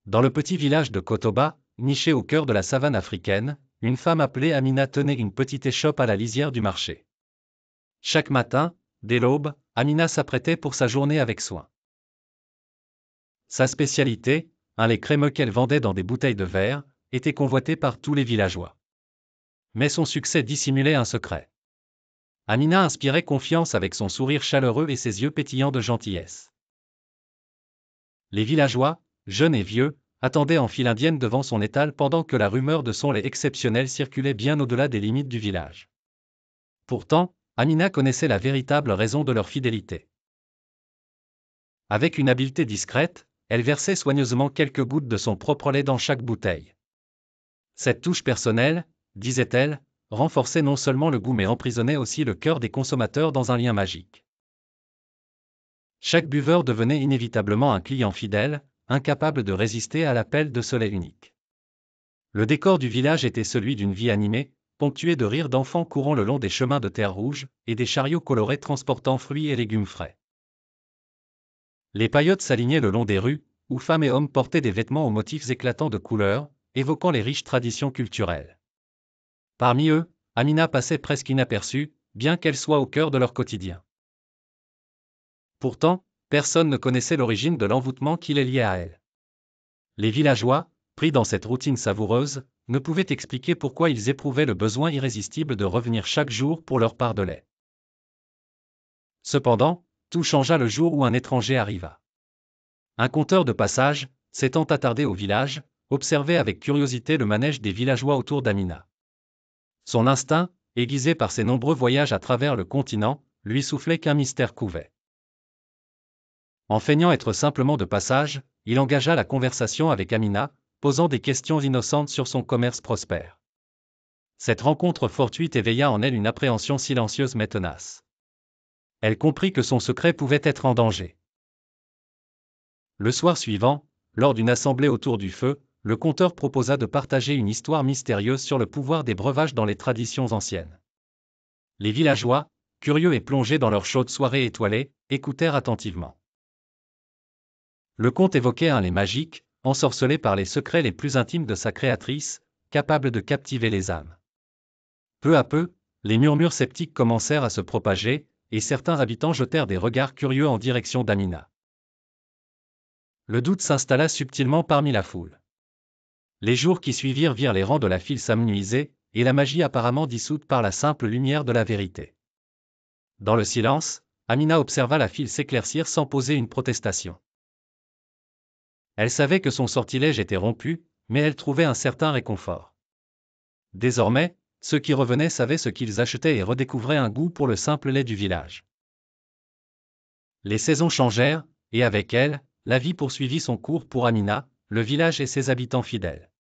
Dans le petit village de Kotoba, niché au cœur de la savane africaine, une femme appelée Amina tenait une petite échoppe à la lisière du marché. Chaque matin, dès l'aube, Amina s'apprêtait pour sa journée avec soin. Sa spécialité, un lait crémeux qu'elle vendait dans des bouteilles de verre, était convoité par tous les villageois. Mais son succès dissimulait un secret. Amina inspirait confiance avec son sourire chaleureux et ses yeux pétillants de gentillesse. Les villageois, jeunes et vieux, attendaient en file indienne devant son étal pendant que la rumeur de son lait exceptionnel circulait bien au-delà des limites du village. Pourtant, Amina connaissait la véritable raison de leur fidélité. Avec une habileté discrète, elle versait soigneusement quelques gouttes de son propre lait dans chaque bouteille. Cette touche personnelle, disait-elle, renforçait non seulement le goût mais emprisonnait aussi le cœur des consommateurs dans un lien magique. Chaque buveur devenait inévitablement un client fidèle, incapable de résister à l'appel de ce lait unique. Le décor du village était celui d'une vie animée, ponctuée de rires d'enfants courant le long des chemins de terre rouge, et des chariots colorés transportant fruits et légumes frais. Les paillotes s'alignaient le long des rues, où femmes et hommes portaient des vêtements aux motifs éclatants de couleurs, évoquant les riches traditions culturelles. Parmi eux, Amina passait presque inaperçue, bien qu'elle soit au cœur de leur quotidien. Pourtant, personne ne connaissait l'origine de l'envoûtement qui les liait à elle. Les villageois, pris dans cette routine savoureuse, ne pouvaient expliquer pourquoi ils éprouvaient le besoin irrésistible de revenir chaque jour pour leur part de lait. Cependant, tout changea le jour où un étranger arriva. Un conteur de passage, s'étant attardé au village, observait avec curiosité le manège des villageois autour d'Amina. Son instinct, aiguisé par ses nombreux voyages à travers le continent, lui soufflait qu'un mystère couvait. En feignant être simplement de passage, il engagea la conversation avec Amina, posant des questions innocentes sur son commerce prospère. Cette rencontre fortuite éveilla en elle une appréhension silencieuse mais tenace. Elle comprit que son secret pouvait être en danger. Le soir suivant, lors d'une assemblée autour du feu, le conteur proposa de partager une histoire mystérieuse sur le pouvoir des breuvages dans les traditions anciennes. Les villageois, curieux et plongés dans leur chaude soirée étoilée, écoutèrent attentivement. Le conte évoquait un lait magique, ensorcelé par les secrets les plus intimes de sa créatrice, capable de captiver les âmes. Peu à peu, les murmures sceptiques commencèrent à se propager, et certains habitants jetèrent des regards curieux en direction d'Amina. Le doute s'installa subtilement parmi la foule. Les jours qui suivirent virent les rangs de la file s'amenuiser, et la magie apparemment dissoute par la simple lumière de la vérité. Dans le silence, Amina observa la file s'éclaircir sans poser une protestation. Elle savait que son sortilège était rompu, mais elle trouvait un certain réconfort. Désormais, ceux qui revenaient savaient ce qu'ils achetaient et redécouvraient un goût pour le simple lait du village. Les saisons changèrent, et avec elles, la vie poursuivit son cours pour Amina, le village et ses habitants fidèles.